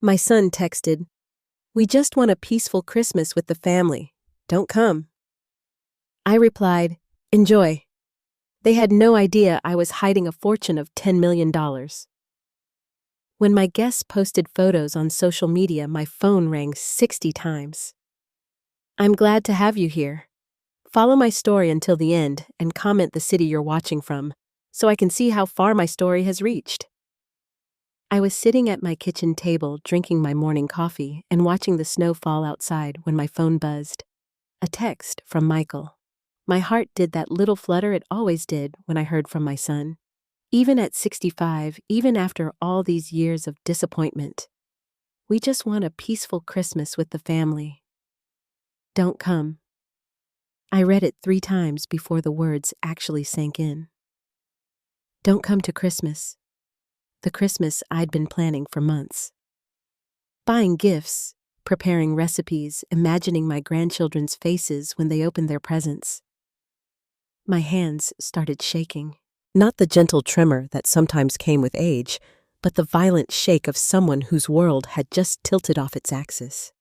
My son texted, "We just want a peaceful Christmas with the family. Don't come." I replied, "Enjoy." They had no idea I was hiding a fortune of $10 million. When my guests posted photos on social media, my phone rang 60 times. I'm glad to have you here. Follow my story until the end and comment the city you're watching from, so I can see how far my story has reached. I was sitting at my kitchen table drinking my morning coffee and watching the snow fall outside when my phone buzzed. A text from Michael. My heart did that little flutter it always did when I heard from my son. Even at 65, even after all these years of disappointment, we just want a peaceful Christmas with the family. Don't come. I read it 3 times before the words actually sank in. Don't come to Christmas. The Christmas I'd been planning for months. Buying gifts, preparing recipes, imagining my grandchildren's faces when they opened their presents. My hands started shaking. Not the gentle tremor that sometimes came with age, but the violent shake of someone whose world had just tilted off its axis.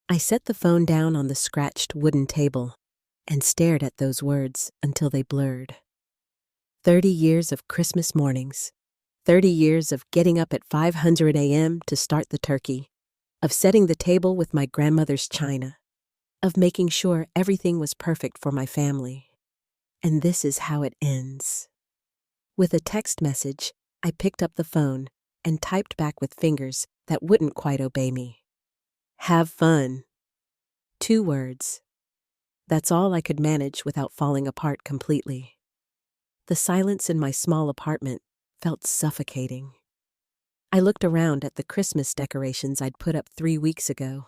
I set the phone down on the scratched wooden table and stared at those words until they blurred. 30 years of Christmas mornings. 30 years of getting up at 500 a.m. to start the turkey, of setting the table with my grandmother's china, of making sure everything was perfect for my family. And this is how it ends. With a text message, I picked up the phone and typed back with fingers that wouldn't quite obey me. Have fun. 2 words. That's all I could manage without falling apart completely. The silence in my small apartment felt suffocating. I looked around at the Christmas decorations I'd put up 3 weeks ago.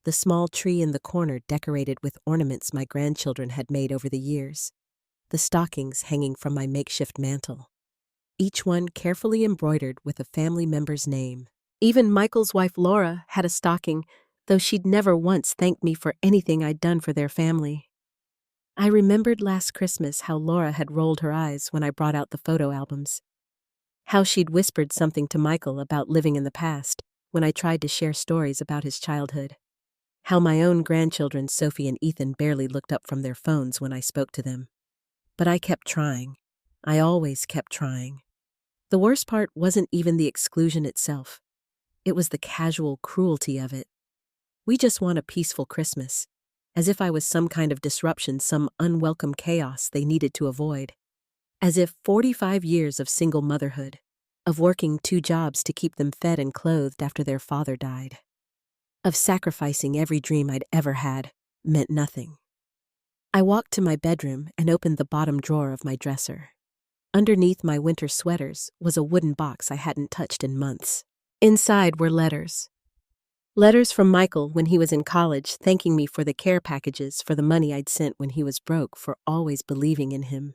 The small tree in the corner decorated with ornaments my grandchildren had made over the years. The stockings hanging from my makeshift mantel. Each one carefully embroidered with a family member's name. Even Michael's wife Laura had a stocking, though she'd never once thanked me for anything I'd done for their family. I remembered last Christmas how Laura had rolled her eyes when I brought out the photo albums. How she'd whispered something to Michael about living in the past when I tried to share stories about his childhood. How my own grandchildren, Sophie and Ethan, barely looked up from their phones when I spoke to them. But I kept trying. I always kept trying. The worst part wasn't even the exclusion itself. It was the casual cruelty of it. We just want a peaceful Christmas, as if I was some kind of disruption, some unwelcome chaos they needed to avoid. As if 45 years of single motherhood, of working 2 jobs to keep them fed and clothed after their father died, of sacrificing every dream I'd ever had, meant nothing. I walked to my bedroom and opened the bottom drawer of my dresser. Underneath my winter sweaters was a wooden box I hadn't touched in months. Inside were letters. Letters from Michael when he was in college, thanking me for the care packages, for the money I'd sent when he was broke, for always believing in him.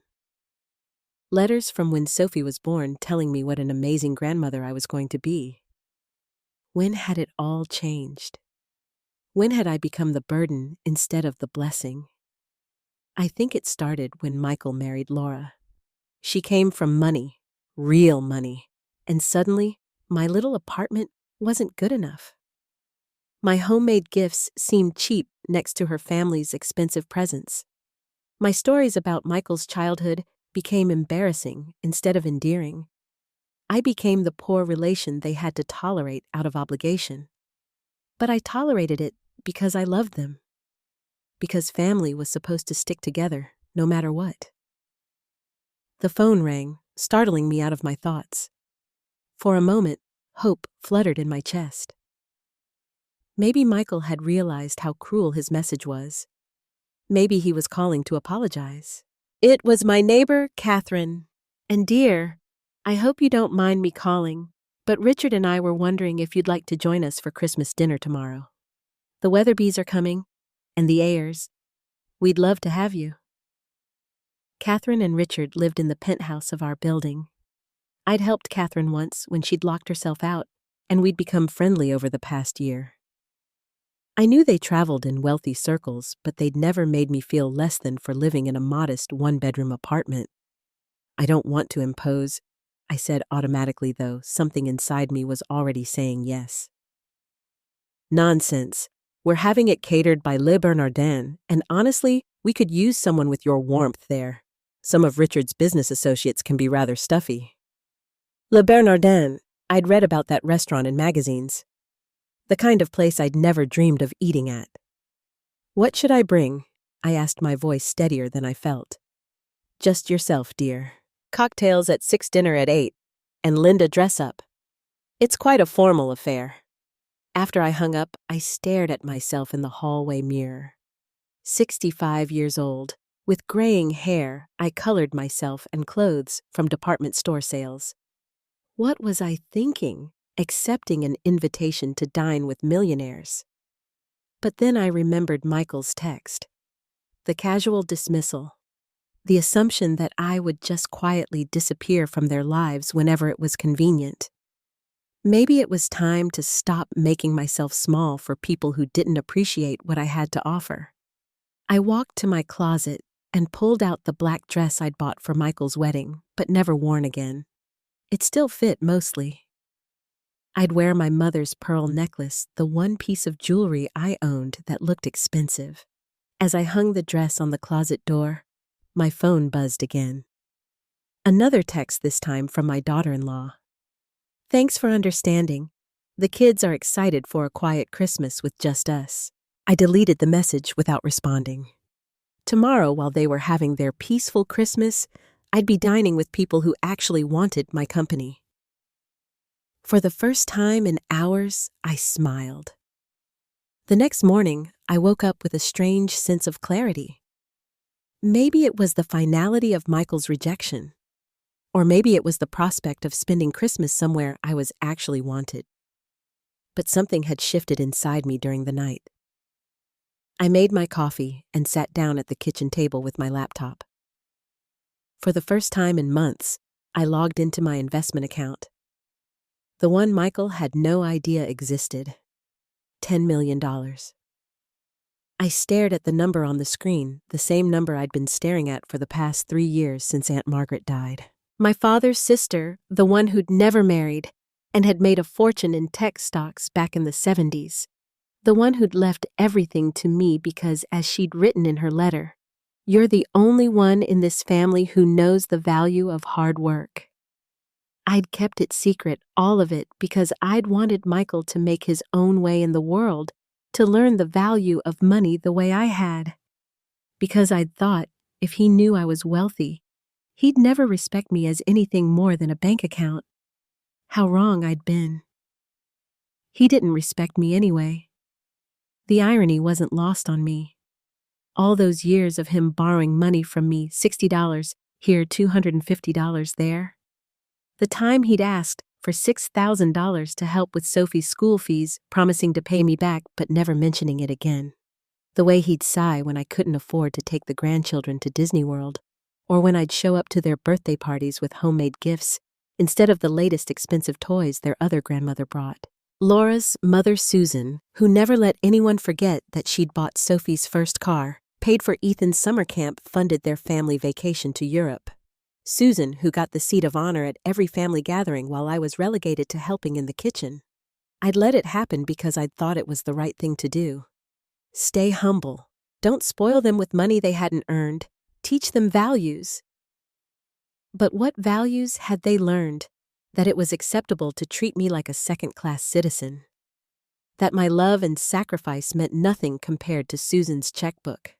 Letters from when Sophie was born, telling me what an amazing grandmother I was going to be. When had it all changed? When had I become the burden instead of the blessing? I think it started when Michael married Laura. She came from money, real money, and suddenly my little apartment wasn't good enough. My homemade gifts seemed cheap next to her family's expensive presents. My stories about Michael's childhood became embarrassing instead of endearing. I became the poor relation they had to tolerate out of obligation. But I tolerated it because I loved them. Because family was supposed to stick together, no matter what. The phone rang, startling me out of my thoughts. For a moment, hope fluttered in my chest. Maybe Michael had realized how cruel his message was. Maybe he was calling to apologize. It was my neighbor, Catherine. And dear, I hope you don't mind me calling, but Richard and I were wondering if you'd like to join us for Christmas dinner tomorrow. The Weatherbys are coming, and the Ayers. We'd love to have you. Catherine and Richard lived in the penthouse of our building. I'd helped Catherine once when she'd locked herself out, and we'd become friendly over the past year. I knew they traveled in wealthy circles, but they'd never made me feel less than for living in a modest 1-bedroom apartment. I don't want to impose, I said automatically, though something inside me was already saying yes. Nonsense. We're having it catered by Le Bernardin, and honestly, we could use someone with your warmth there. Some of Richard's business associates can be rather stuffy. Le Bernardin. I'd read about that restaurant in magazines. The kind of place I'd never dreamed of eating at. What should I bring? I asked, my voice steadier than I felt. Just yourself, dear. Cocktails at 6, dinner at 8, and Linda dress up. It's quite a formal affair. After I hung up, I stared at myself in the hallway mirror. 65 years old, with graying hair, I colored myself and clothes from department store sales. What was I thinking, accepting an invitation to dine with millionaires? But then I remembered Michael's text. The casual dismissal. The assumption that I would just quietly disappear from their lives whenever it was convenient. Maybe it was time to stop making myself small for people who didn't appreciate what I had to offer. I walked to my closet and pulled out the black dress I'd bought for Michael's wedding, but never worn again. It still fit mostly. I'd wear my mother's pearl necklace, the one piece of jewelry I owned that looked expensive. As I hung the dress on the closet door, my phone buzzed again. Another text, this time from my daughter-in-law. Thanks for understanding. The kids are excited for a quiet Christmas with just us. I deleted the message without responding. Tomorrow, while they were having their peaceful Christmas, I'd be dining with people who actually wanted my company. For the first time in hours, I smiled. The next morning, I woke up with a strange sense of clarity. Maybe it was the finality of Michael's rejection. Or maybe it was the prospect of spending Christmas somewhere I was actually wanted. But something had shifted inside me during the night. I made my coffee and sat down at the kitchen table with my laptop. For the first time in months, I logged into my investment account. The one Michael had no idea existed. $10 million. I stared at the number on the screen, the same number I'd been staring at for the past 3 years since Aunt Margaret died. My father's sister, the one who'd never married and had made a fortune in tech stocks back in the 70s. The one who'd left everything to me because, as she'd written in her letter, "You're the only one in this family who knows the value of hard work." I'd kept it secret, all of it, because I'd wanted Michael to make his own way in the world, to learn the value of money the way I had. Because I'd thought, if he knew I was wealthy, he'd never respect me as anything more than a bank account. How wrong I'd been. He didn't respect me anyway. The irony wasn't lost on me. All those years of him borrowing money from me, $60 here, $250 there. The time he'd asked for $6,000 to help with Sophie's school fees, promising to pay me back but never mentioning it again. The way he'd sigh when I couldn't afford to take the grandchildren to Disney World, or when I'd show up to their birthday parties with homemade gifts instead of the latest expensive toys their other grandmother brought. Laura's mother, Susan, who never let anyone forget that she'd bought Sophie's first car, paid for Ethan's summer camp, funded their family vacation to Europe. Susan, who got the seat of honor at every family gathering while I was relegated to helping in the kitchen. I'd let it happen because I'd thought it was the right thing to do. Stay humble. Don't spoil them with money they hadn't earned. Teach them values. But what values had they learned? That it was acceptable to treat me like a second-class citizen. That my love and sacrifice meant nothing compared to Susan's checkbook.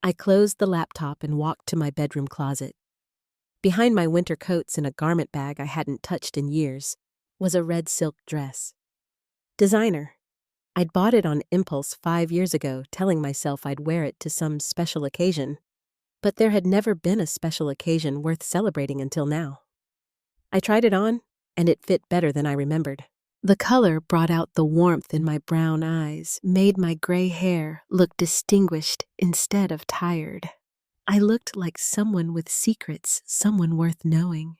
I closed the laptop and walked to my bedroom closet. Behind my winter coats and a garment bag I hadn't touched in years was a red silk dress. Designer. I'd bought it on impulse 5 years ago, telling myself I'd wear it to some special occasion. But there had never been a special occasion worth celebrating until now. I tried it on, and it fit better than I remembered. The color brought out the warmth in my brown eyes, made my gray hair look distinguished instead of tired. I looked like someone with secrets, someone worth knowing.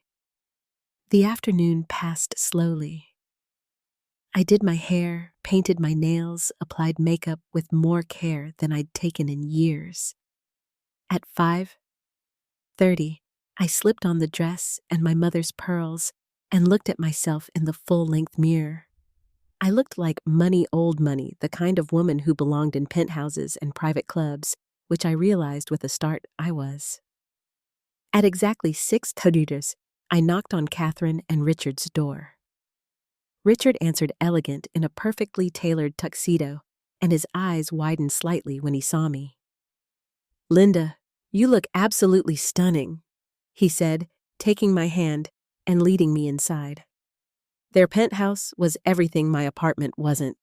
The afternoon passed slowly. I did my hair, painted my nails, applied makeup with more care than I'd taken in years. At 5:30, I slipped on the dress and my mother's pearls and looked at myself in the full-length mirror. I looked like money, old money, the kind of woman who belonged in penthouses and private clubs, which I realized with a start I was. At exactly 6:30, I knocked on Catherine and Richard's door. Richard answered elegant in a perfectly tailored tuxedo, and his eyes widened slightly when he saw me. "Linda, you look absolutely stunning," he said, taking my hand and leading me inside. Their penthouse was everything my apartment wasn't.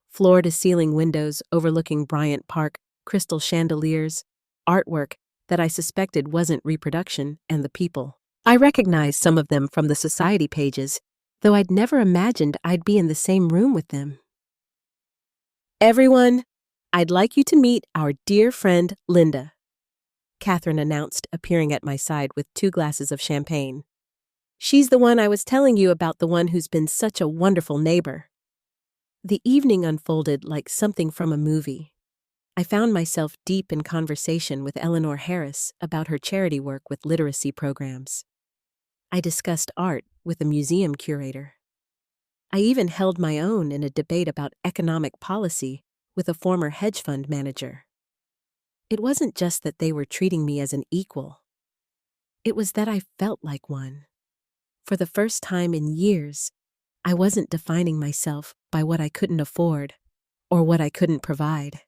Floor-to-ceiling windows overlooking Bryant Park, crystal chandeliers, artwork that I suspected wasn't reproduction, and the people. I recognized some of them from the society pages, though I'd never imagined I'd be in the same room with them. "Everyone, I'd like you to meet our dear friend Linda," Catherine announced, appearing at my side with 2 glasses of champagne. "She's the one I was telling you about, the one who's been such a wonderful neighbor." The evening unfolded like something from a movie. I found myself deep in conversation with Eleanor Harris about her charity work with literacy programs. I discussed art with a museum curator. I even held my own in a debate about economic policy with a former hedge fund manager. It wasn't just that they were treating me as an equal. It was that I felt like one. For the first time in years, I wasn't defining myself by what I couldn't afford or what I couldn't provide.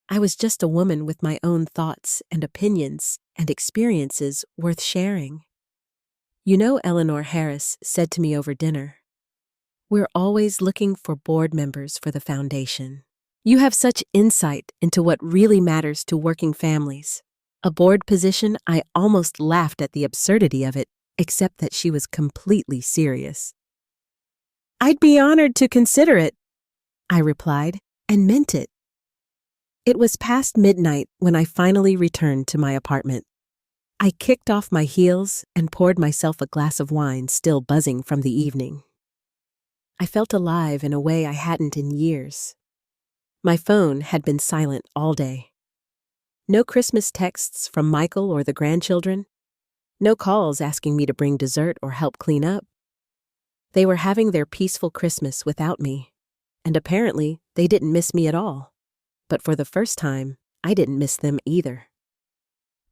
I was just a woman with my own thoughts and opinions and experiences worth sharing. "You know," Eleanor Harris said to me over dinner, "we're always looking for board members for the foundation. You have such insight into what really matters to working families." A board position, I almost laughed at the absurdity of it, except that she was completely serious. "I'd be honored to consider it," I replied, and meant it. It was past midnight when I finally returned to my apartment. I kicked off my heels and poured myself a glass of wine, still buzzing from the evening. I felt alive in a way I hadn't in years. My phone had been silent all day. No Christmas texts from Michael or the grandchildren. No calls asking me to bring dessert or help clean up. They were having their peaceful Christmas without me, and apparently they didn't miss me at all. But for the first time, I didn't miss them either.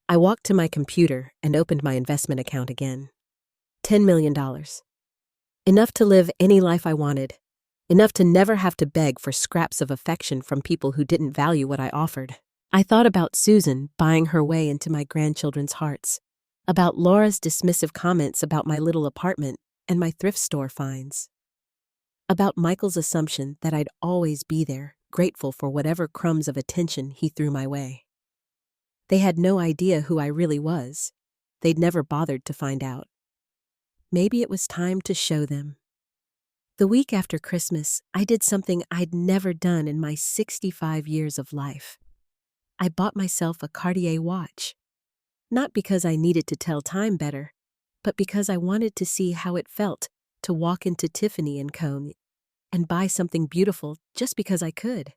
I walked to my computer and opened my investment account again. $10 million. Enough to live any life I wanted. Enough to never have to beg for scraps of affection from people who didn't value what I offered. I thought about Susan buying her way into my grandchildren's hearts, about Laura's dismissive comments about my little apartment and my thrift store finds, about Michael's assumption that I'd always be there, grateful for whatever crumbs of attention he threw my way. They had no idea who I really was. They'd never bothered to find out. Maybe it was time to show them. The week after Christmas, I did something I'd never done in my 65 years of life. I bought myself a Cartier watch. Not because I needed to tell time better, but because I wanted to see how it felt to walk into Tiffany & Co. and buy something beautiful just because I could.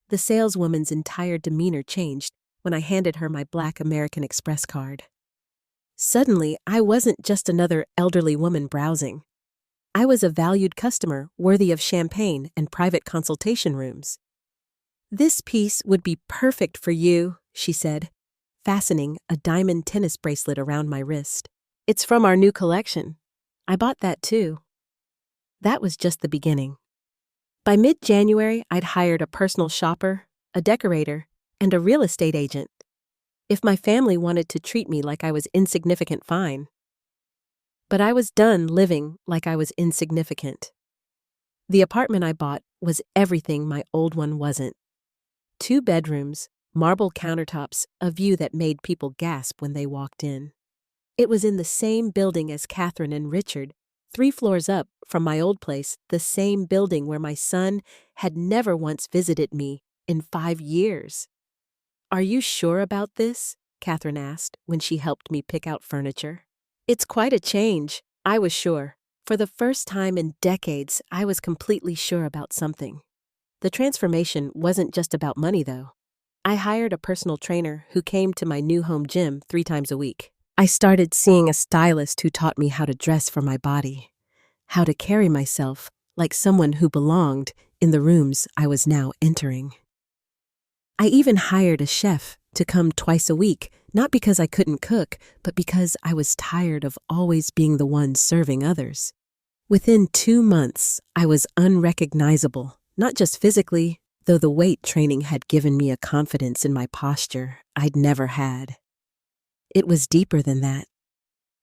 The saleswoman's entire demeanor changed when I handed her my black American Express card. Suddenly, I wasn't just another elderly woman browsing. I was a valued customer worthy of champagne and private consultation rooms. "This piece would be perfect for you," she said, fastening a diamond tennis bracelet around my wrist. "It's from our new collection. I bought that too." That was just the beginning. By mid-January, I'd hired a personal shopper, a decorator, and a real estate agent. If my family wanted to treat me like I was insignificant, fine. But I was done living like I was insignificant. The apartment I bought was everything my old one wasn't. 2 bedrooms, marble countertops, a view that made people gasp when they walked in. It was in the same building as Catherine and Richard, 3 floors up from my old place, the same building where my son had never once visited me in 5 years. "Are you sure about this?" Catherine asked when she helped me pick out furniture. It's quite a change. I was sure. For the first time in decades, I was completely sure about something. The transformation wasn't just about money, though. I hired a personal trainer who came to my new home gym 3 times a week. I started seeing a stylist who taught me how to dress for my body, how to carry myself like someone who belonged in the rooms I was now entering. I even hired a chef to come twice a week, not because I couldn't cook, but because I was tired of always being the one serving others. Within 2 months, I was unrecognizable, not just physically, though the weight training had given me a confidence in my posture I'd never had. It was deeper than that.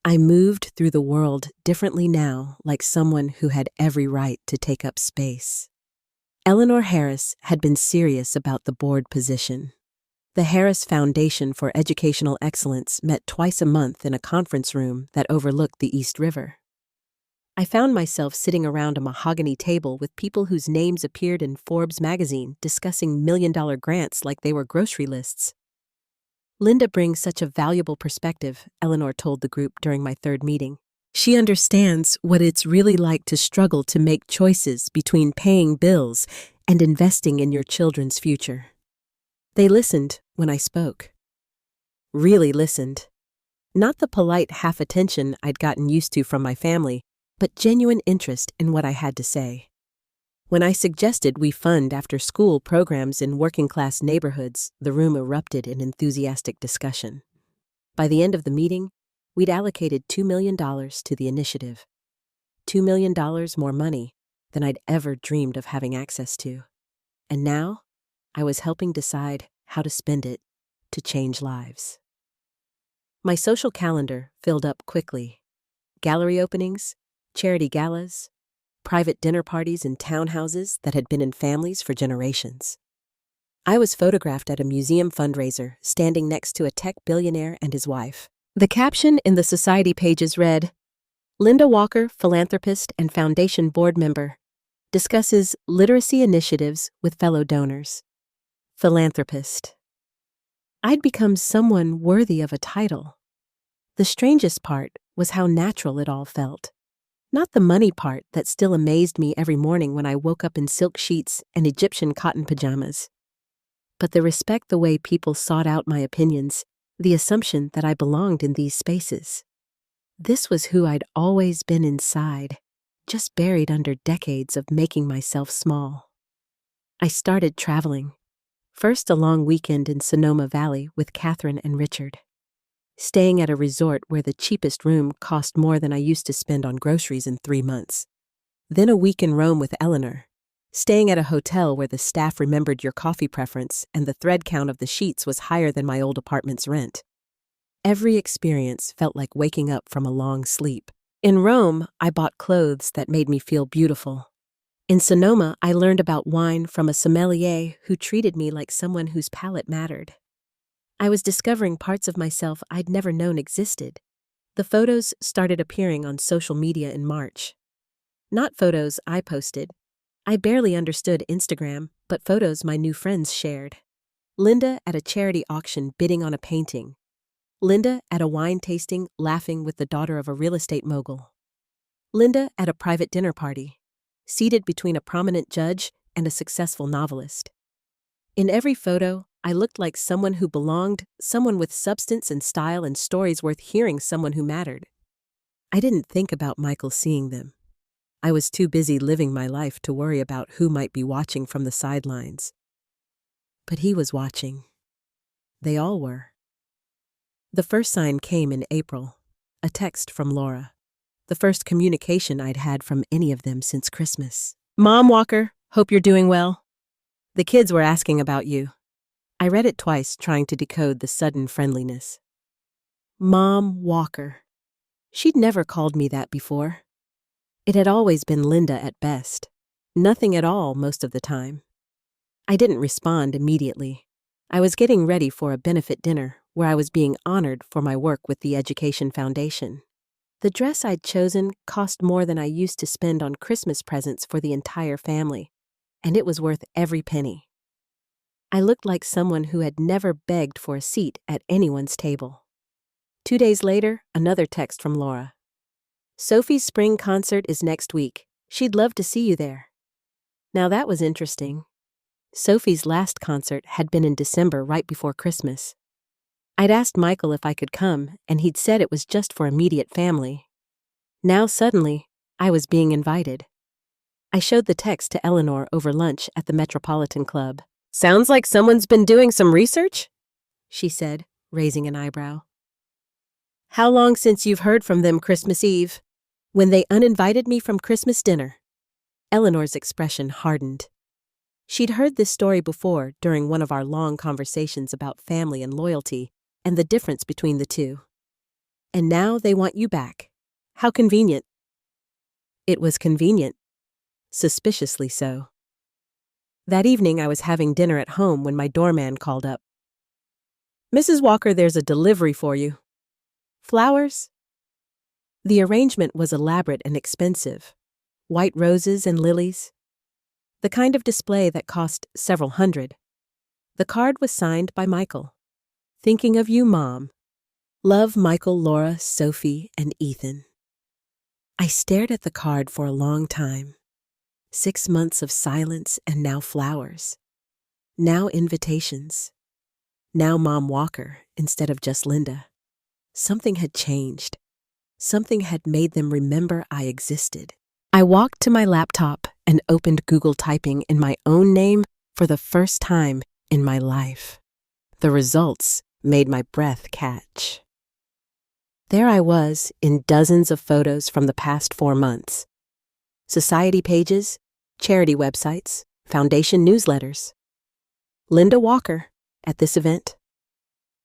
I moved through the world differently now, like someone who had every right to take up space. Eleanor Harris had been serious about the board position. The Harris Foundation for Educational Excellence met twice a month in a conference room that overlooked the East River. I found myself sitting around a mahogany table with people whose names appeared in Forbes magazine discussing million-dollar grants like they were grocery lists. Linda brings such a valuable perspective, Eleanor told the group during my third meeting. She understands what it's really like to struggle to make choices between paying bills and investing in your children's future. They listened when I spoke. Really listened. Not the polite half-attention I'd gotten used to from my family, but genuine interest in what I had to say. When I suggested we fund after-school programs in working-class neighborhoods, the room erupted in enthusiastic discussion. By the end of the meeting, we'd allocated $2 million to the initiative. $2 million more money than I'd ever dreamed of having access to. And now, I was helping decide how to spend it to change lives. My social calendar filled up quickly. Gallery openings, charity galas, private dinner parties in townhouses that had been in families for generations. I was photographed at a museum fundraiser standing next to a tech billionaire and his wife. The caption in the society pages read, "Linda Walker, philanthropist and foundation board member, discusses literacy initiatives with fellow donors." Philanthropist. I'd become someone worthy of a title. The strangest part was how natural it all felt. Not the money part that still amazed me every morning when I woke up in silk sheets and Egyptian cotton pajamas, but the respect the way people sought out my opinions, the assumption that I belonged in these spaces. This was who I'd always been inside, just buried under decades of making myself small. I started traveling. First a long weekend in Sonoma Valley with Catherine and Richard, staying at a resort where the cheapest room cost more than I used to spend on groceries in 3 months. Then a week in Rome with Eleanor, staying at a hotel where the staff remembered your coffee preference and the thread count of the sheets was higher than my old apartment's rent. Every experience felt like waking up from a long sleep. In Rome, I bought clothes that made me feel beautiful. In Sonoma, I learned about wine from a sommelier who treated me like someone whose palate mattered. I was discovering parts of myself I'd never known existed. The photos started appearing on social media in March. Not photos I posted. I barely understood Instagram, but photos my new friends shared. Linda at a charity auction bidding on a painting. Linda at a wine tasting laughing with the daughter of a real estate mogul. Linda at a private dinner party, seated between a prominent judge and a successful novelist. In every photo, I looked like someone who belonged, someone with substance and style and stories worth hearing, someone who mattered. I didn't think about Michael seeing them. I was too busy living my life to worry about who might be watching from the sidelines. But he was watching. They all were. The first sign came in April, a text from Laura. The first communication I'd had from any of them since Christmas. "Mom Walker, hope you're doing well. The kids were asking about you." I read it twice, trying to decode the sudden friendliness. Mom Walker. She'd never called me that before. It had always been Linda at best. Nothing at all most of the time. I didn't respond immediately. I was getting ready for a benefit dinner where I was being honored for my work with the Education Foundation. The dress I'd chosen cost more than I used to spend on Christmas presents for the entire family, and it was worth every penny. I looked like someone who had never begged for a seat at anyone's table. 2 days later, another text from Laura. "Sophie's spring concert is next week. She'd love to see you there." Now that was interesting. Sophie's last concert had been in December, right before Christmas. I'd asked Michael if I could come, and he'd said it was just for immediate family. Now suddenly, I was being invited. I showed the text to Eleanor over lunch at the Metropolitan Club. "Sounds like someone's been doing some research," she said, raising an eyebrow. "How long since you've heard from them Christmas Eve?" "When they uninvited me from Christmas dinner." Eleanor's expression hardened. She'd heard this story before during one of our long conversations about family and loyalty and the difference between the two. "And now they want you back. How convenient." It was convenient. Suspiciously so. That evening I was having dinner at home when my doorman called up. "Mrs. Walker, there's a delivery for you." "Flowers?" The arrangement was elaborate and expensive. White roses and lilies. The kind of display that cost several hundred. The card was signed by Michael. "Thinking of you, Mom. Love, Michael, Laura, Sophie, and Ethan." I stared at the card for a long time. 6 months of silence and now flowers. Now invitations. Now Mom Walker instead of just Linda. Something had changed. Something had made them remember I existed. I walked to my laptop and opened Google typing in my own name for the first time in my life. The results made my breath catch. There I was in dozens of photos from the past 4 months. Society pages, charity websites, foundation newsletters. Linda Walker at this event.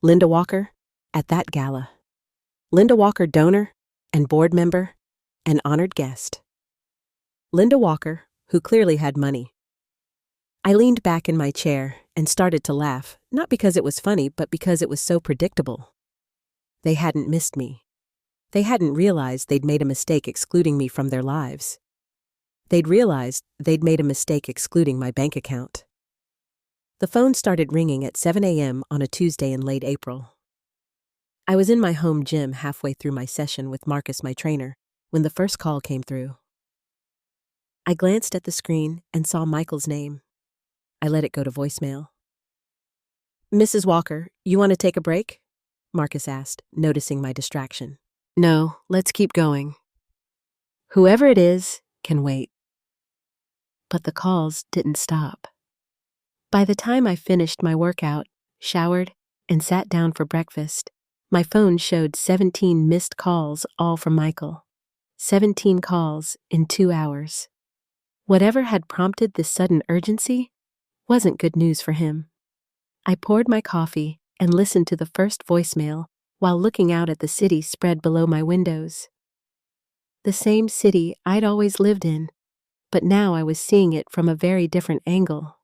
Linda Walker at that gala. Linda Walker donor and board member and honored guest. Linda Walker, who clearly had money. I leaned back in my chair and started to laugh, not because it was funny, but because it was so predictable. They hadn't missed me. They hadn't realized they'd made a mistake excluding me from their lives. They'd realized they'd made a mistake excluding my bank account. The phone started ringing at 7 a.m. on a Tuesday in late April. I was in my home gym halfway through my session with Marcus, my trainer, when the first call came through. I glanced at the screen and saw Michael's name. I let it go to voicemail. "Mrs. Walker, you want to take a break?" Marcus asked, noticing my distraction. "No, let's keep going." "Whoever it is can wait." But the calls didn't stop. By the time I finished my workout, showered, and sat down for breakfast, my phone showed 17 missed calls, all from Michael. 17 calls in 2 hours. Whatever had prompted this sudden urgency wasn't good news for him. I poured my coffee and listened to the first voicemail while looking out at the city spread below my windows. The same city I'd always lived in, but now I was seeing it from a very different angle.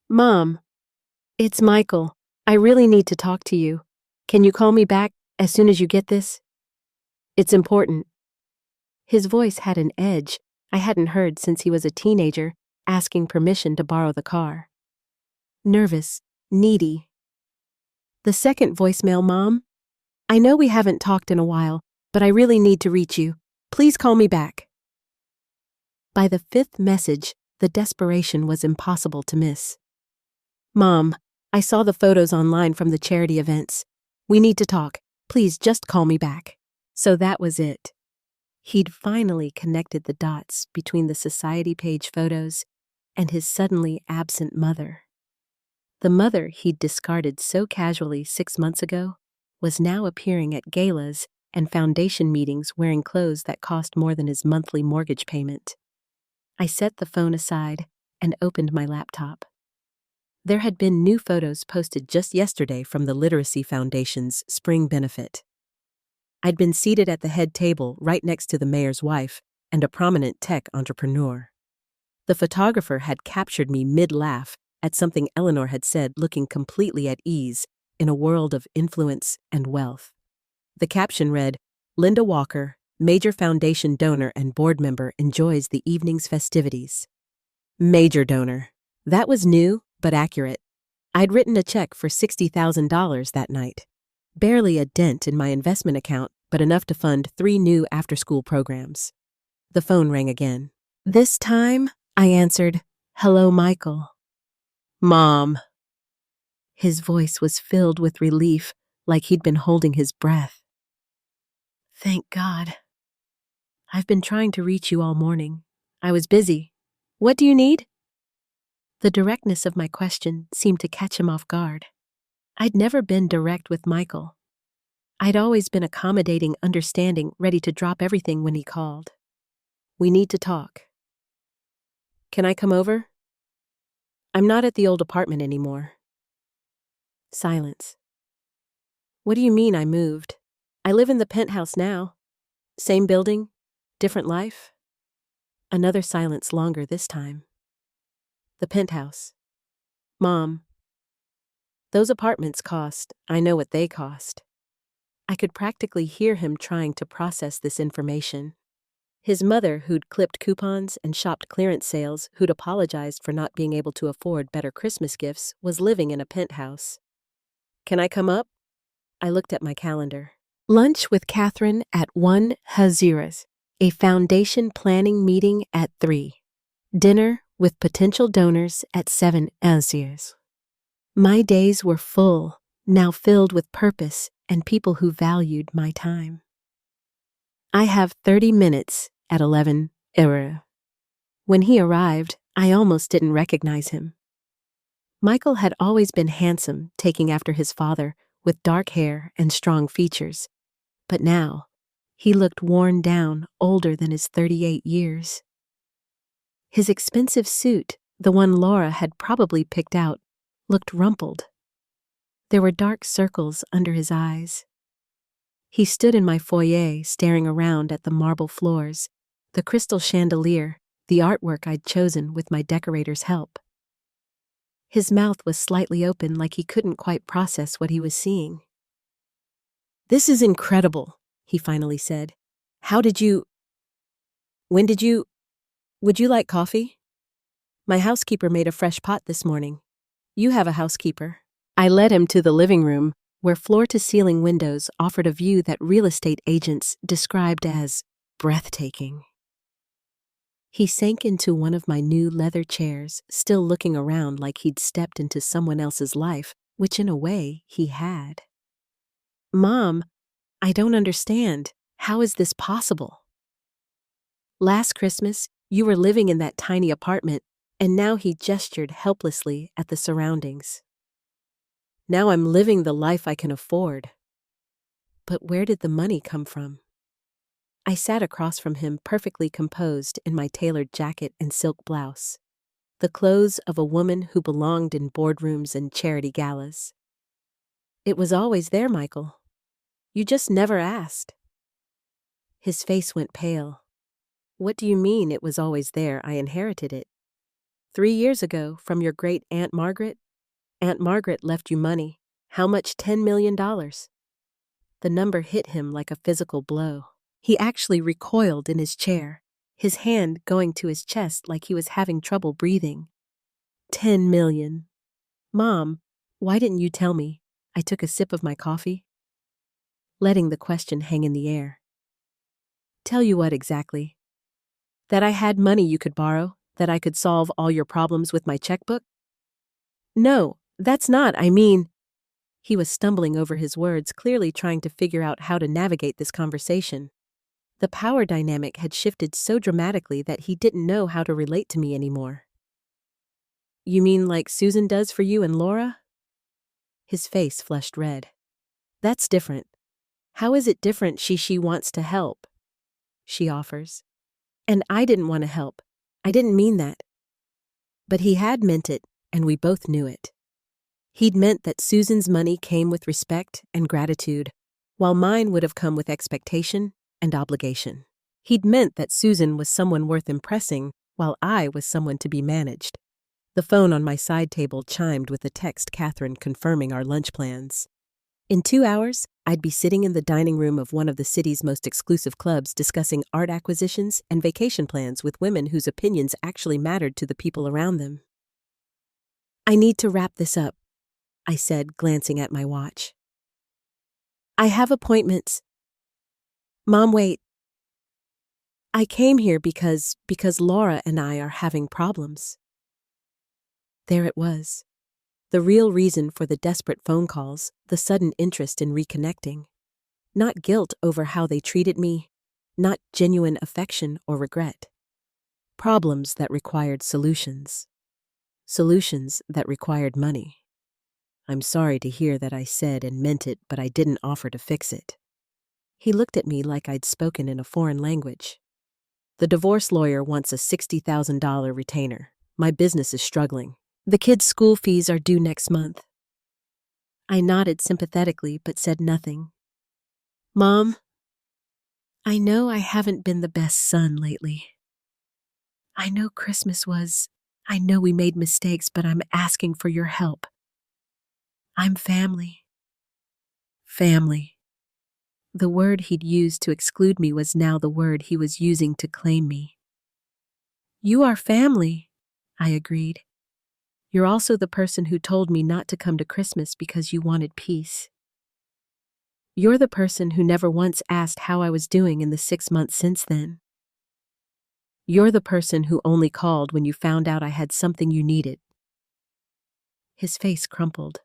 "Mom, it's Michael. I really need to talk to you. Can you call me back as soon as you get this? It's important." His voice had an edge I hadn't heard since he was a teenager, asking permission to borrow the car. Nervous, needy. "The second voicemail, Mom. I know we haven't talked in a while, but I really need to reach you. Please call me back." By the 5th message, the desperation was impossible to miss. "Mom, I saw the photos online from the charity events. We need to talk. Please just call me back." So that was it. He'd finally connected the dots between the society page photos and his suddenly absent mother. The mother he'd discarded so casually 6 months ago was now appearing at galas and foundation meetings wearing clothes that cost more than his monthly mortgage payment. I set the phone aside and opened my laptop. There had been new photos posted just yesterday from the Literacy Foundation's spring benefit. I'd been seated at the head table right next to the mayor's wife and a prominent tech entrepreneur. The photographer had captured me mid-laugh at something Eleanor had said, looking completely at ease in a world of influence and wealth. The caption read, "Linda Walker, major foundation donor and board member, enjoys the evening's festivities." Major donor. That was new, but accurate. I'd written a check for $60,000 that night. Barely a dent in my investment account, but enough to fund 3 new after-school programs. The phone rang again. This time, I answered, "Hello, Michael." "Mom." His voice was filled with relief, like he'd been holding his breath. "Thank God. I've been trying to reach you all morning. I was busy. What do you need? The directness of my question seemed to catch him off guard. I'd never been direct with Michael. I'd always been accommodating, understanding, ready to drop everything when he called. We need to talk. Can I come over? I'm not at the old apartment anymore. Silence. What do you mean I moved? I live in the penthouse now. Same building, different life. Another silence, longer this time. The penthouse. Mom. Those apartments cost, I know what they cost. I could practically hear him trying to process this information. His mother, who'd clipped coupons and shopped clearance sales, who'd apologized for not being able to afford better Christmas gifts, was living in a penthouse. Can I come up? I looked at my calendar. Lunch with Catherine at 1 Haziras. A foundation planning meeting at 3. Dinner with potential donors at 7 Haziras. My days were full, now filled with purpose and people who valued my time. I have 30 minutes at 11 Era. When he arrived, I almost didn't recognize him. Michael had always been handsome, taking after his father, with dark hair and strong features. But now, he looked worn down, older than his 38 years. His expensive suit, the one Laura had probably picked out, looked rumpled. There were dark circles under his eyes. He stood in my foyer, staring around at the marble floors, the crystal chandelier, the artwork I'd chosen with my decorator's help. His mouth was slightly open, like he couldn't quite process what he was seeing. "This is incredible," he finally said. Would you like coffee? My housekeeper made a fresh pot this morning. You have a housekeeper." I led him to the living room, where floor-to-ceiling windows offered a view that real estate agents described as breathtaking. He sank into one of my new leather chairs, still looking around like he'd stepped into someone else's life, which in a way he had. "Mom, I don't understand. How is this possible? Last Christmas, you were living in that tiny apartment, and now," he gestured helplessly at the surroundings. "Now I'm living the life I can afford." But where did the money come from? I sat across from him, perfectly composed in my tailored jacket and silk blouse, the clothes of a woman who belonged in boardrooms and charity galas. "It was always there, Michael. You just never asked." His face went pale. "What do you mean it was always there? I inherited it. 3 years ago, from your great Aunt Margaret. Aunt Margaret left you money. How much? $10 million. The number hit him like a physical blow. He actually recoiled in his chair, his hand going to his chest like he was having trouble breathing. 10 million. "Mom, why didn't you tell me?" I took a sip of my coffee, letting the question hang in the air. "Tell you what exactly? That I had money you could borrow, that I could solve all your problems with my checkbook?" "No, that's not, I mean..." He was stumbling over his words, clearly trying to figure out how to navigate this conversation. The power dynamic had shifted so dramatically that he didn't know how to relate to me anymore. "You mean like Susan does for you and Laura?" His face flushed red. "That's different." "How is it different? She wants to help. She offers. And I didn't want to help. I didn't mean that." But he had meant it, and we both knew it. He'd meant that Susan's money came with respect and gratitude, while mine would have come with expectation and obligation. He'd meant that Susan was someone worth impressing, while I was someone to be managed. The phone on my side table chimed with a text Catherine confirming our lunch plans. In 2 hours, I'd be sitting in the dining room of one of the city's most exclusive clubs discussing art acquisitions and vacation plans with women whose opinions actually mattered to the people around them. "I need to wrap this up," I said, glancing at my watch. "I have appointments." "Mom, wait. I came here because Laura and I are having problems." There it was. The real reason for the desperate phone calls, the sudden interest in reconnecting. Not guilt over how they treated me, not genuine affection or regret. Problems that required solutions. Solutions that required money. I'm sorry to hear that I said and meant it, but I didn't offer to fix it. He looked at me like I'd spoken in a foreign language. The divorce lawyer wants a $60,000 retainer. My business is struggling. The kids' school fees are due next month. I nodded sympathetically but said nothing. Mom, I know I haven't been the best son lately. I know I know we made mistakes, but I'm asking for your help. I'm family. Family. The word he'd used to exclude me was now the word he was using to claim me. You are family, I agreed. You're also the person who told me not to come to Christmas because you wanted peace. You're the person who never once asked how I was doing in the 6 months since then. You're the person who only called when you found out I had something you needed. His face crumpled.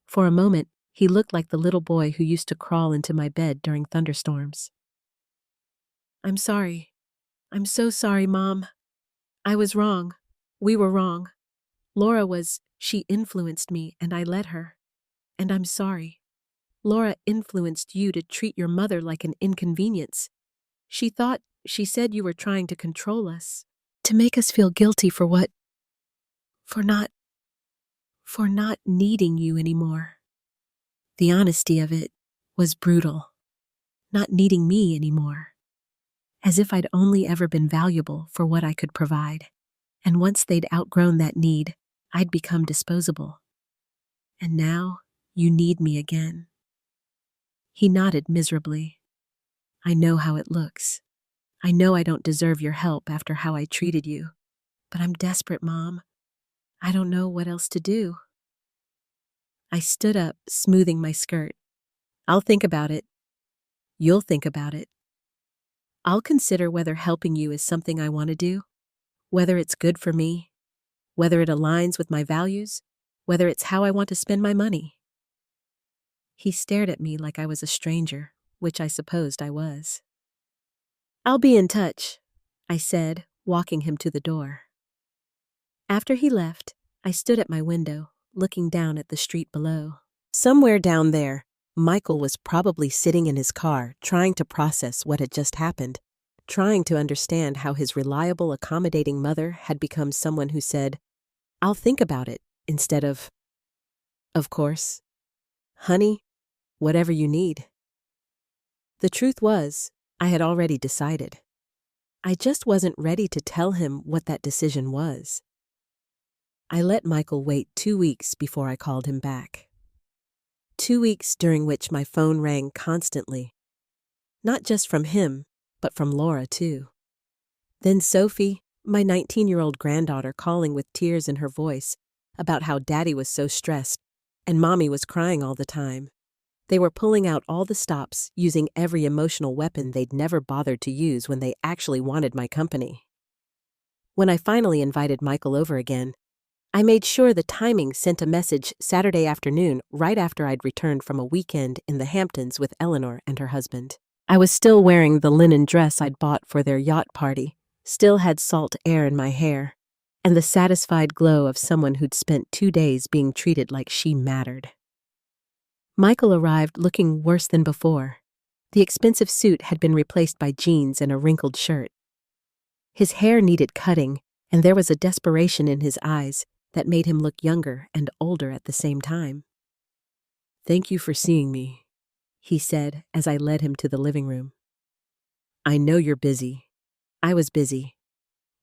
For a moment, he looked like the little boy who used to crawl into my bed during thunderstorms. I'm sorry. I'm so sorry, Mom. I was wrong. We were wrong. She influenced me and I let her. And I'm sorry. Laura influenced you to treat your mother like an inconvenience. She said you were trying to control us, to make us feel guilty for not needing you anymore. The honesty of it was brutal. Not needing me anymore. As if I'd only ever been valuable for what I could provide. And once they'd outgrown that need, I'd become disposable. And now, you need me again. He nodded miserably. I know how it looks. I know I don't deserve your help after how I treated you. But I'm desperate, Mom. I don't know what else to do. I stood up, smoothing my skirt. I'll think about it. You'll think about it. I'll consider whether helping you is something I want to do, whether it's good for me, whether it aligns with my values, whether it's how I want to spend my money. He stared at me like I was a stranger, which I supposed I was. I'll be in touch, I said, walking him to the door. After he left, I stood at my window, looking down at the street below. Somewhere down there, Michael was probably sitting in his car, trying to process what had just happened, trying to understand how his reliable, accommodating mother had become someone who said, I'll think about it, instead of course. Honey, whatever you need. The truth was, I had already decided. I just wasn't ready to tell him what that decision was. I let Michael wait 2 weeks before I called him back. 2 weeks during which my phone rang constantly. Not just from him, but from Laura too. Then Sophie, my 19-year-old granddaughter, calling with tears in her voice about how Daddy was so stressed and Mommy was crying all the time. They were pulling out all the stops, using every emotional weapon they'd never bothered to use when they actually wanted my company. When I finally invited Michael over again, I made sure the timing sent a message Saturday afternoon right after I'd returned from a weekend in the Hamptons with Eleanor and her husband. I was still wearing the linen dress I'd bought for their yacht party, still had salt air in my hair, and the satisfied glow of someone who'd spent 2 days being treated like she mattered. Michael arrived looking worse than before. The expensive suit had been replaced by jeans and a wrinkled shirt. His hair needed cutting, and there was a desperation in his eyes that made him look younger and older at the same time. Thank you for seeing me, he said as I led him to the living room. I know you're busy. I was busy.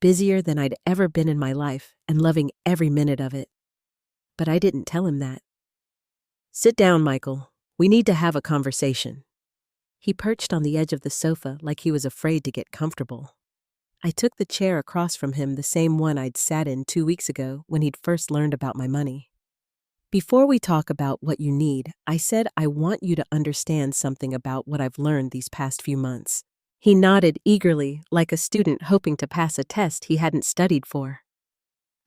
Busier than I'd ever been in my life and loving every minute of it. But I didn't tell him that. Sit down, Michael. We need to have a conversation. He perched on the edge of the sofa like he was afraid to get comfortable. I took the chair across from him, the same one I'd sat in 2 weeks ago when he'd first learned about my money. Before we talk about what you need, I said I want you to understand something about what I've learned these past few months. He nodded eagerly, like a student hoping to pass a test he hadn't studied for.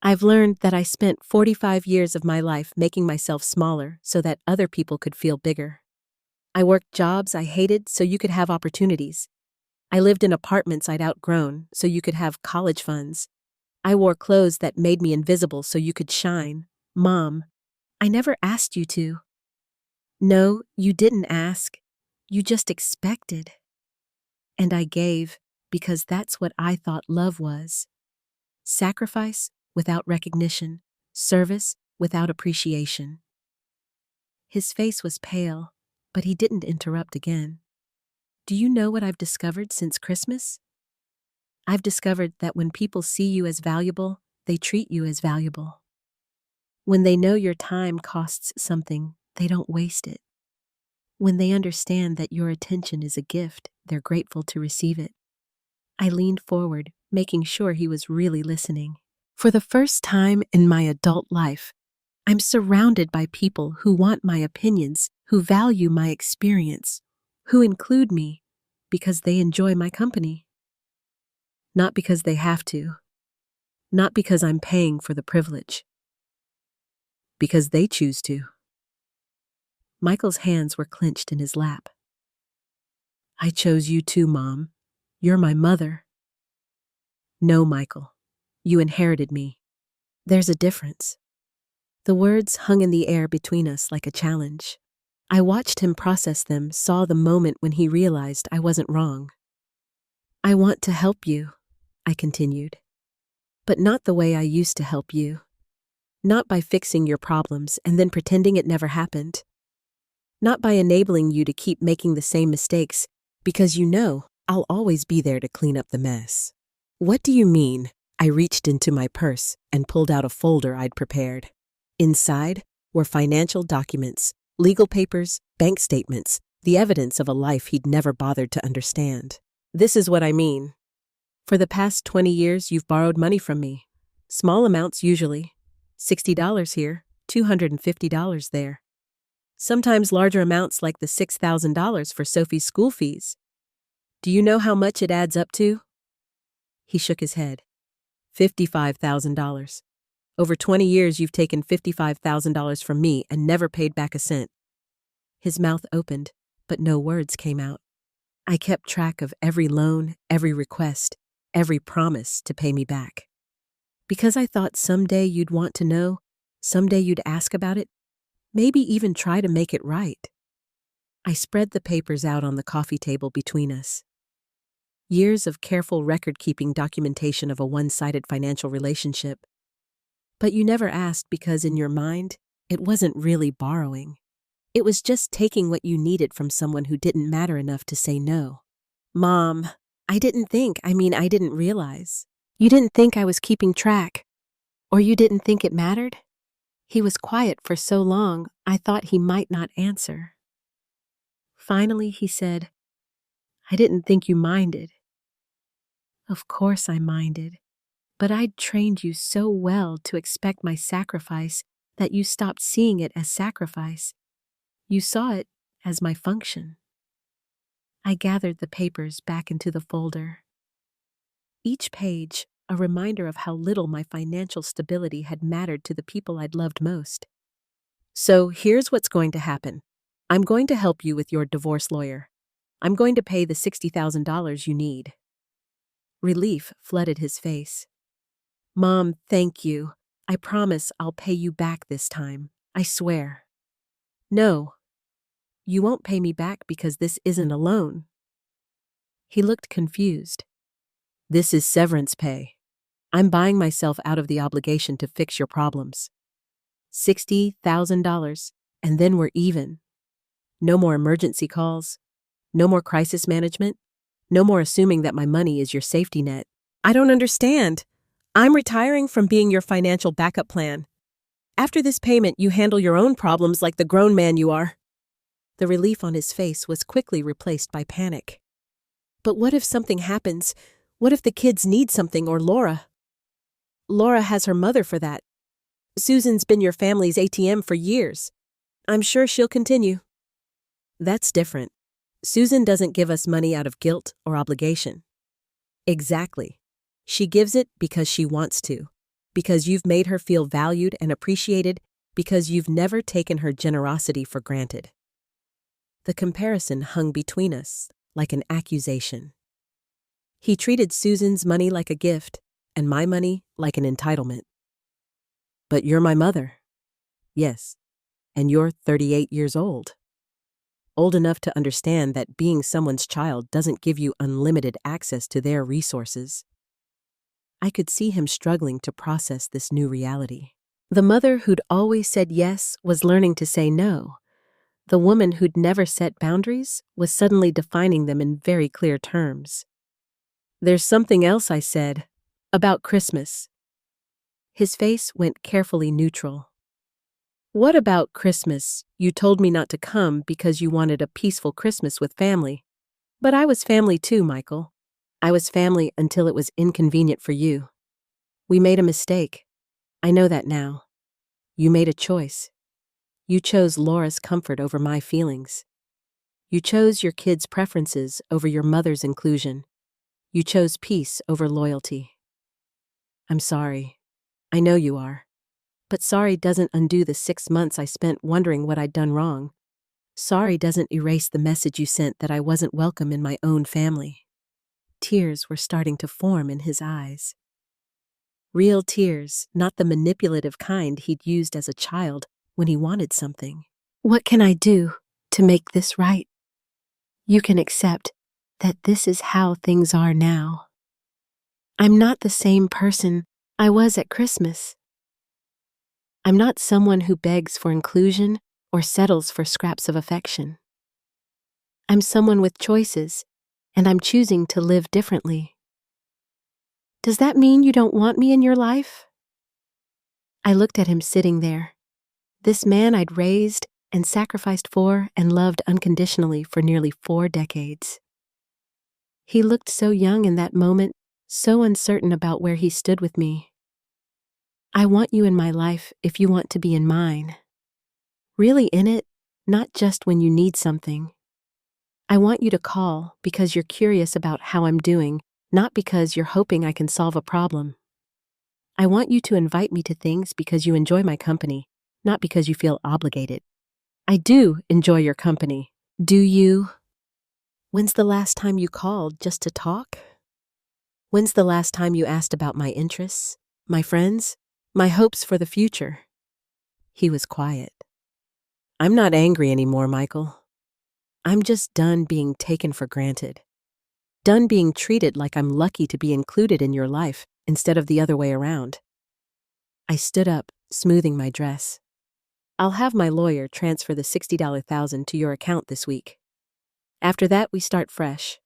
I've learned that I spent 45 years of my life making myself smaller so that other people could feel bigger. I worked jobs I hated so you could have opportunities. I lived in apartments I'd outgrown so you could have college funds. I wore clothes that made me invisible so you could shine. Mom, I never asked you to. No, you didn't ask. You just expected. And I gave, because that's what I thought love was. Sacrifice without recognition, service without appreciation. His face was pale, but he didn't interrupt again. Do you know what I've discovered since Christmas? I've discovered that when people see you as valuable, they treat you as valuable. When they know your time costs something, they don't waste it. When they understand that your attention is a gift, they're grateful to receive it. I leaned forward, making sure he was really listening. For the first time in my adult life, I'm surrounded by people who want my opinions, who value my experience, who include me because they enjoy my company. Not because they have to. Not because I'm paying for the privilege. Because they choose to. Michael's hands were clenched in his lap. I chose you too, Mom. You're my mother. No, Michael. You inherited me. There's a difference. The words hung in the air between us like a challenge. I watched him process them, saw the moment when he realized I wasn't wrong. I want to help you, I continued. But not the way I used to help you. Not by fixing your problems and then pretending it never happened. Not by enabling you to keep making the same mistakes, because you know I'll always be there to clean up the mess. What do you mean? I reached into my purse and pulled out a folder I'd prepared. Inside were financial documents, legal papers, bank statements, the evidence of a life he'd never bothered to understand. This is what I mean. For the past 20 years, you've borrowed money from me. Small amounts usually. $60 here, $250 there. Sometimes larger amounts like the $6,000 for Sophie's school fees. Do you know how much it adds up to? He shook his head. $55,000. Over 20 years, you've taken $55,000 from me and never paid back a cent. His mouth opened, but no words came out. I kept track of every loan, every request, every promise to pay me back. Because I thought someday you'd want to know, someday you'd ask about it, maybe even try to make it right. I spread the papers out on the coffee table between us. Years of careful record-keeping documentation of a one-sided financial relationship. But you never asked because in your mind, it wasn't really borrowing. It was just taking what you needed from someone who didn't matter enough to say no. Mom, I didn't realize. You didn't think I was keeping track. Or you didn't think it mattered? He was quiet for so long, I thought he might not answer. Finally, he said, I didn't think you minded. Of course I minded. But I'd trained you so well to expect my sacrifice that you stopped seeing it as sacrifice. You saw it as my function. I gathered the papers back into the folder. Each page, a reminder of how little my financial stability had mattered to the people I'd loved most. So here's what's going to happen. I'm going to help you with your divorce lawyer. I'm going to pay the $60,000 you need. Relief flooded his face. Mom, thank you. I promise I'll pay you back this time. I swear. No. You won't pay me back because this isn't a loan. He looked confused. This is severance pay. I'm buying myself out of the obligation to fix your problems. $60,000, and then we're even. No more emergency calls. No more crisis management. No more assuming that my money is your safety net. I don't understand. I'm retiring from being your financial backup plan. After this payment, you handle your own problems like the grown man you are. The relief on his face was quickly replaced by panic. But what if something happens? What if the kids need something or Laura? Laura has her mother for that. Susan's been your family's ATM for years. I'm sure she'll continue. That's different. Susan doesn't give us money out of guilt or obligation. Exactly. She gives it because she wants to, because you've made her feel valued and appreciated, because you've never taken her generosity for granted. The comparison hung between us like an accusation. He treated Susan's money like a gift, and my money like an entitlement. But you're my mother. Yes, and you're 38 years old. Old enough to understand that being someone's child doesn't give you unlimited access to their resources. I could see him struggling to process this new reality. The mother who'd always said yes was learning to say no. The woman who'd never set boundaries was suddenly defining them in very clear terms. There's something else I said about Christmas. His face went carefully neutral. What about Christmas? You told me not to come because you wanted a peaceful Christmas with family. But I was family too, Michael. I was family until it was inconvenient for you. We made a mistake. I know that now. You made a choice. You chose Laura's comfort over my feelings. You chose your kids' preferences over your mother's inclusion. You chose peace over loyalty. I'm sorry. I know you are. But sorry doesn't undo the 6 months I spent wondering what I'd done wrong. Sorry doesn't erase the message you sent that I wasn't welcome in my own family. Tears were starting to form in his eyes. Real tears, not the manipulative kind he'd used as a child when he wanted something. What can I do to make this right? You can accept that this is how things are now. I'm not the same person I was at Christmas. I'm not someone who begs for inclusion or settles for scraps of affection. I'm someone with choices, and I'm choosing to live differently. Does that mean you don't want me in your life? I looked at him sitting there. This man I'd raised and sacrificed for and loved unconditionally for nearly 4 decades. He looked so young in that moment, so uncertain about where he stood with me. I want you in my life if you want to be in mine. Really in it, not just when you need something. I want you to call because you're curious about how I'm doing, not because you're hoping I can solve a problem. I want you to invite me to things because you enjoy my company, not because you feel obligated. I do enjoy your company. Do you? When's the last time you called just to talk? When's the last time you asked about my interests, my friends, my hopes for the future? He was quiet. I'm not angry anymore, Michael. I'm just done being taken for granted. Done being treated like I'm lucky to be included in your life instead of the other way around. I stood up, smoothing my dress. I'll have my lawyer transfer the $60,000 to your account this week. After that, we start fresh.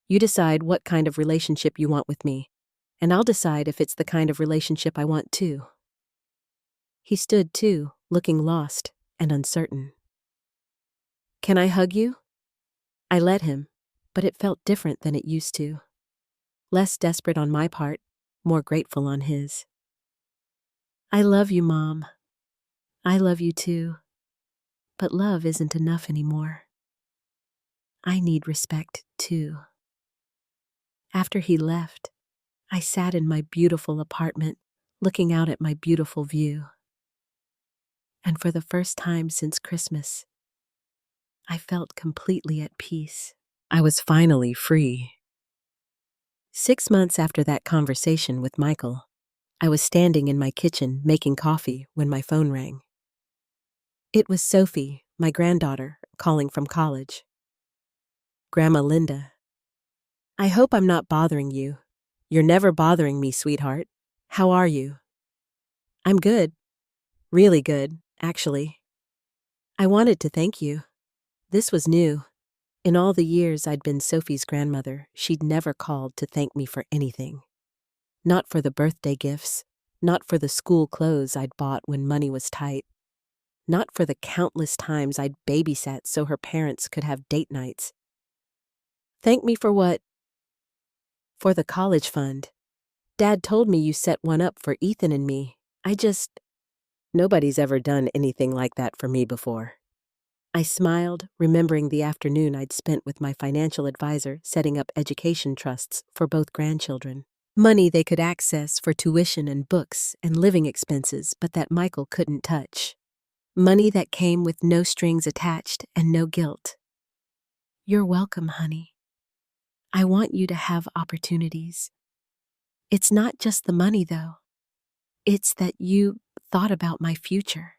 You decide what kind of relationship you want with me, and I'll decide if it's the kind of relationship I want too. He stood too, looking lost and uncertain. Can I hug you? I let him, but it felt different than it used to. Less desperate on my part, more grateful on his. I love you, Mom. I love you too. But love isn't enough anymore. I need respect too. After he left, I sat in my beautiful apartment, looking out at my beautiful view. And for the first time since Christmas, I felt completely at peace. I was finally free. 6 months after that conversation with Michael, I was standing in my kitchen making coffee when my phone rang. It was Sophie, my granddaughter, calling from college. Grandma Linda. I hope I'm not bothering you. You're never bothering me, sweetheart. How are you? I'm good. Really good, actually. I wanted to thank you. This was new. In all the years I'd been Sophie's grandmother, she'd never called to thank me for anything. Not for the birthday gifts, not for the school clothes I'd bought when money was tight, not for the countless times I'd babysat so her parents could have date nights. Thank me for what? For the college fund. Dad told me you set one up for Ethan and me. Nobody's ever done anything like that for me before. I smiled, remembering the afternoon I'd spent with my financial advisor setting up education trusts for both grandchildren. Money they could access for tuition and books and living expenses, but that Michael couldn't touch. Money that came with no strings attached and no guilt. You're welcome, honey. I want you to have opportunities. It's not just the money, though. It's that you thought about my future.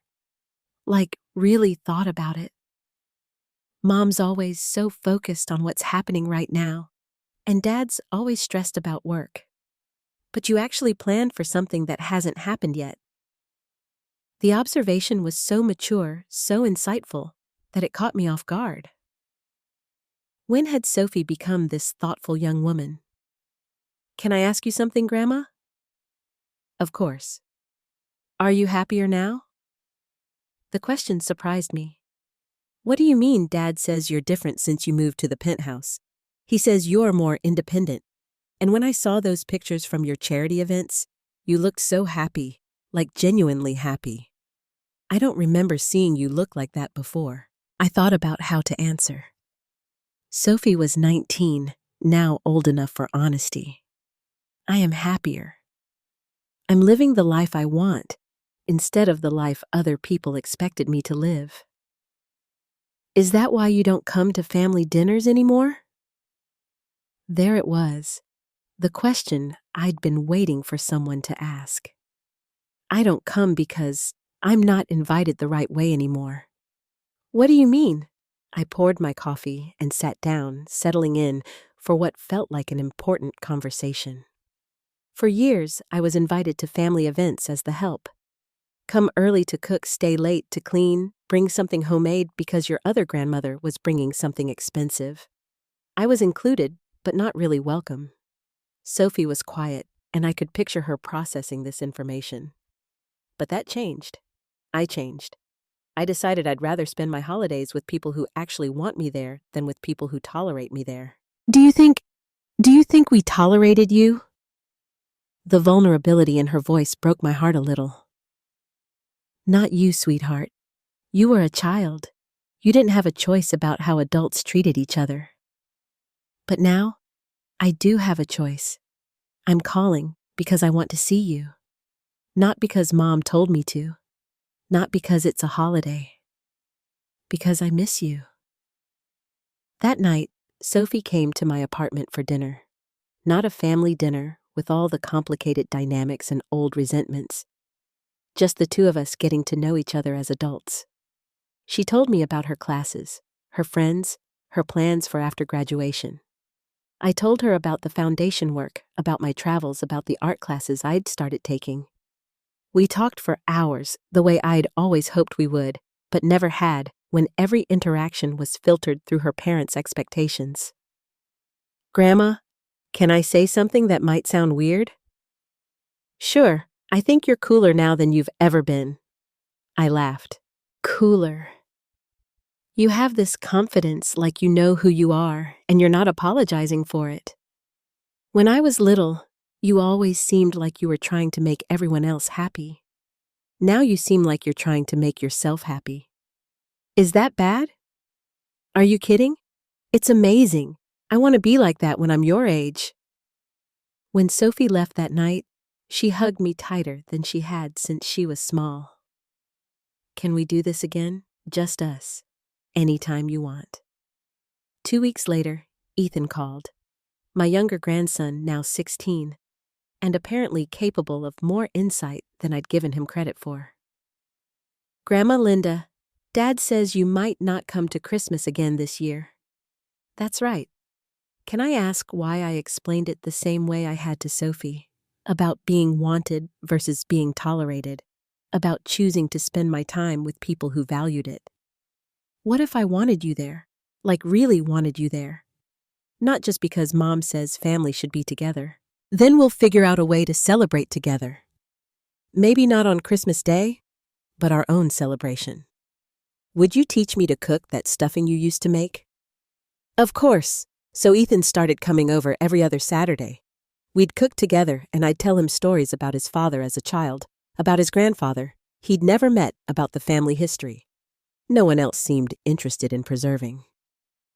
Like, really thought about it. Mom's always so focused on what's happening right now, and Dad's always stressed about work. But you actually planned for something that hasn't happened yet. The observation was so mature, so insightful, that it caught me off guard. When had Sophie become this thoughtful young woman? Can I ask you something, Grandma? Of course. Are you happier now? The question surprised me. What do you mean Dad says you're different since you moved to the penthouse? He says you're more independent. And when I saw those pictures from your charity events, you looked so happy, like genuinely happy. I don't remember seeing you look like that before. I thought about how to answer. Sophie was 19, now old enough for honesty. I am happier. I'm living the life I want, instead of the life other people expected me to live. Is that why you don't come to family dinners anymore? There it was, the question I'd been waiting for someone to ask. I don't come because I'm not invited the right way anymore. What do you mean? I poured my coffee and sat down, settling in for what felt like an important conversation. For years, I was invited to family events as the help. Come early to cook, stay late to clean, bring something homemade because your other grandmother was bringing something expensive. I was included, but not really welcome. Sophie was quiet, and I could picture her processing this information. But that changed. I changed. I decided I'd rather spend my holidays with people who actually want me there than with people who tolerate me there. Do you think we tolerated you? The vulnerability in her voice broke my heart a little. Not you, sweetheart. You were a child. You didn't have a choice about how adults treated each other. But now, I do have a choice. I'm calling because I want to see you. Not because Mom told me to. Not because it's a holiday. Because I miss you. That night, Sophie came to my apartment for dinner. Not a family dinner with all the complicated dynamics and old resentments. Just the two of us getting to know each other as adults. She told me about her classes, her friends, her plans for after graduation. I told her about the foundation work, about my travels, about the art classes I'd started taking. We talked for hours, the way I'd always hoped we would, but never had, when every interaction was filtered through her parents' expectations. Grandma, can I say something that might sound weird? Sure, I think you're cooler now than you've ever been. I laughed. Cooler. You have this confidence like you know who you are, and you're not apologizing for it. When I was little, you always seemed like you were trying to make everyone else happy. Now you seem like you're trying to make yourself happy. Is that bad? Are you kidding? It's amazing. I want to be like that when I'm your age. When Sophie left that night, she hugged me tighter than she had since she was small. Can we do this again? Just us. Anytime you want. 2 weeks later, Ethan called. My younger grandson, now 16, and apparently capable of more insight than I'd given him credit for. Grandma Linda, Dad says you might not come to Christmas again this year. That's right. Can I ask why I explained it the same way I had to Sophie? About being wanted versus being tolerated. About choosing to spend my time with people who valued it. What if I wanted you there? Like really wanted you there? Not just because Mom says family should be together. Then we'll figure out a way to celebrate together. Maybe not on Christmas Day, but our own celebration. Would you teach me to cook that stuffing you used to make? Of course. So Ethan started coming over every other Saturday. We'd cook together and I'd tell him stories about his father as a child, about his grandfather he'd never met, about the family history. No one else seemed interested in preserving.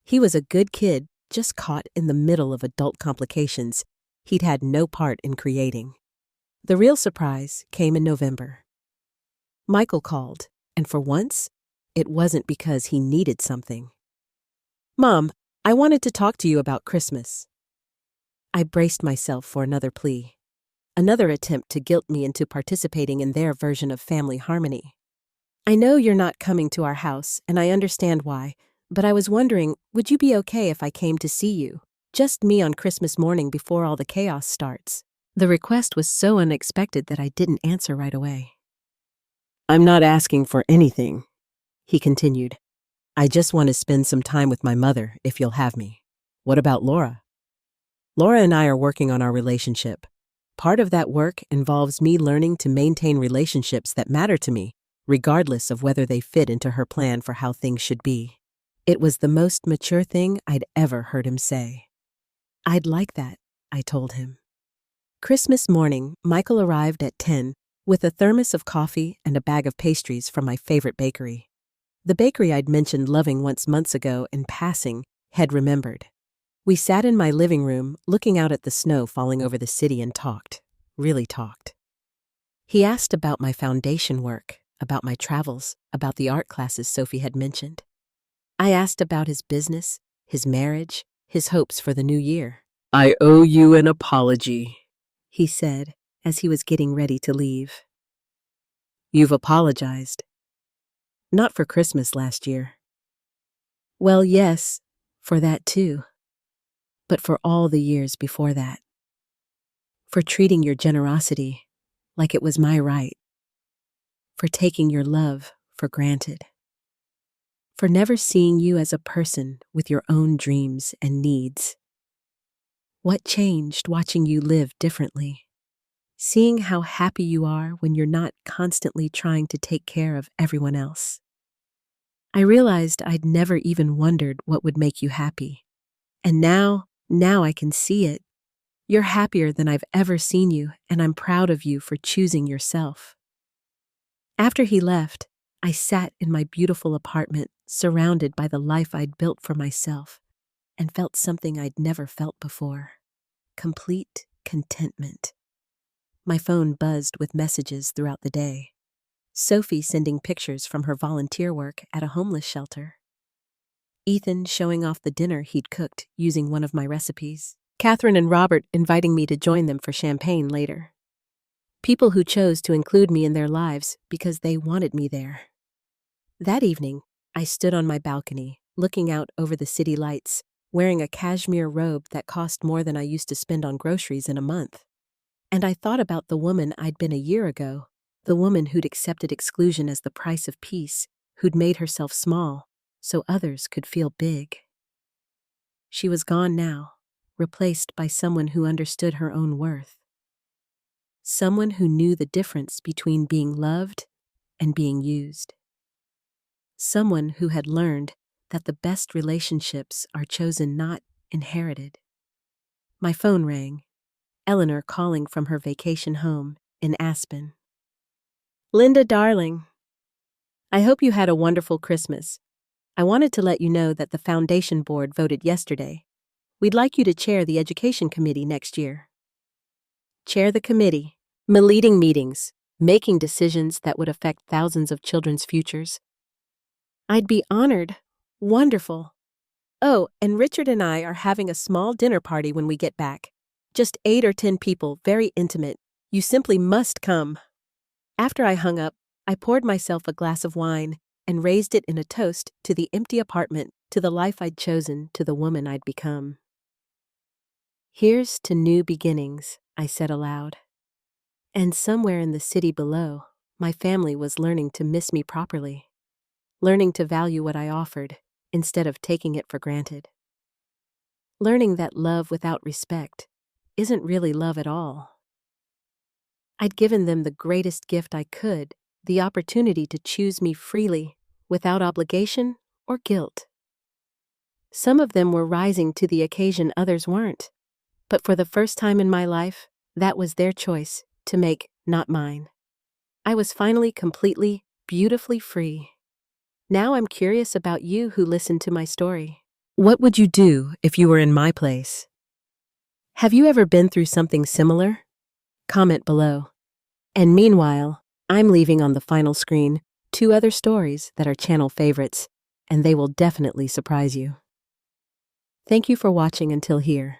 He was a good kid, just caught in the middle of adult complications he'd had no part in creating. The real surprise came in November. Michael called, and for once, it wasn't because he needed something. Mom, I wanted to talk to you about Christmas. I braced myself for another plea. another attempt to guilt me into participating in their version of family harmony. I know you're not coming to our house, and I understand why, but I was wondering, would you be okay if I came to see you? Just me on Christmas morning before all the chaos starts. The request was so unexpected that I didn't answer right away. I'm not asking for anything, he continued. I just want to spend some time with my mother, if you'll have me. What about Laura? Laura and I are working on our relationship. Part of that work involves me learning to maintain relationships that matter to me, regardless of whether they fit into her plan for how things should be. It was the most mature thing I'd ever heard him say. I'd like that, I told him. Christmas morning, Michael arrived at 10 with a thermos of coffee and a bag of pastries from my favorite bakery. The bakery I'd mentioned loving once months ago in passing had remembered. We sat in my living room, looking out at the snow falling over the city and talked, really talked. He asked about my foundation work, about my travels, about the art classes Sophie had mentioned. I asked about his business, his marriage, his hopes for the new year. I owe you an apology, he said as he was getting ready to leave. You've apologized. Not for Christmas last year. Well, yes, for that too. But for all the years before that. For treating your generosity like it was my right. For taking your love for granted. For never seeing you as a person with your own dreams and needs. What changed watching you live differently? Seeing how happy you are when you're not constantly trying to take care of everyone else. I realized I'd never even wondered what would make you happy. And now I can see it. You're happier than I've ever seen you, and I'm proud of you for choosing yourself. After he left, I sat in my beautiful apartment, surrounded by the life I'd built for myself, and felt something I'd never felt before. Complete contentment. My phone buzzed with messages throughout the day. Sophie sending pictures from her volunteer work at a homeless shelter. Ethan showing off the dinner he'd cooked using one of my recipes. Catherine and Robert inviting me to join them for champagne later. People who chose to include me in their lives because they wanted me there. That evening, I stood on my balcony, looking out over the city lights, wearing a cashmere robe that cost more than I used to spend on groceries in a month. And I thought about the woman I'd been a year ago, the woman who'd accepted exclusion as the price of peace, who'd made herself small so others could feel big. She was gone now, replaced by someone who understood her own worth. Someone who knew the difference between being loved and being used. Someone who had learned that the best relationships are chosen, not inherited. My phone rang. Eleanor calling from her vacation home in Aspen. Linda, darling. I hope you had a wonderful Christmas. I wanted to let you know that the Foundation Board voted yesterday. We'd like you to chair the Education Committee next year. Chair the committee, leading meetings, making decisions that would affect thousands of children's futures. I'd be honored. Wonderful. Oh, and Richard and I are having a small dinner party when we get back. Just 8 or 10 people, very intimate. You simply must come. After I hung up, I poured myself a glass of wine and raised it in a toast to the empty apartment, to the life I'd chosen, to the woman I'd become. Here's to new beginnings, I said aloud. And somewhere in the city below, my family was learning to miss me properly, learning to value what I offered instead of taking it for granted. Learning that love without respect isn't really love at all. I'd given them the greatest gift I could, the opportunity to choose me freely, without obligation or guilt. Some of them were rising to the occasion, others weren't. But for the first time in my life, that was their choice to make, not mine. I was finally completely, beautifully free. Now I'm curious about you who listened to my story. What would you do if you were in my place? Have you ever been through something similar? Comment below. And meanwhile, I'm leaving on the final screen 2 other stories that are channel favorites, and they will definitely surprise you. Thank you for watching until here.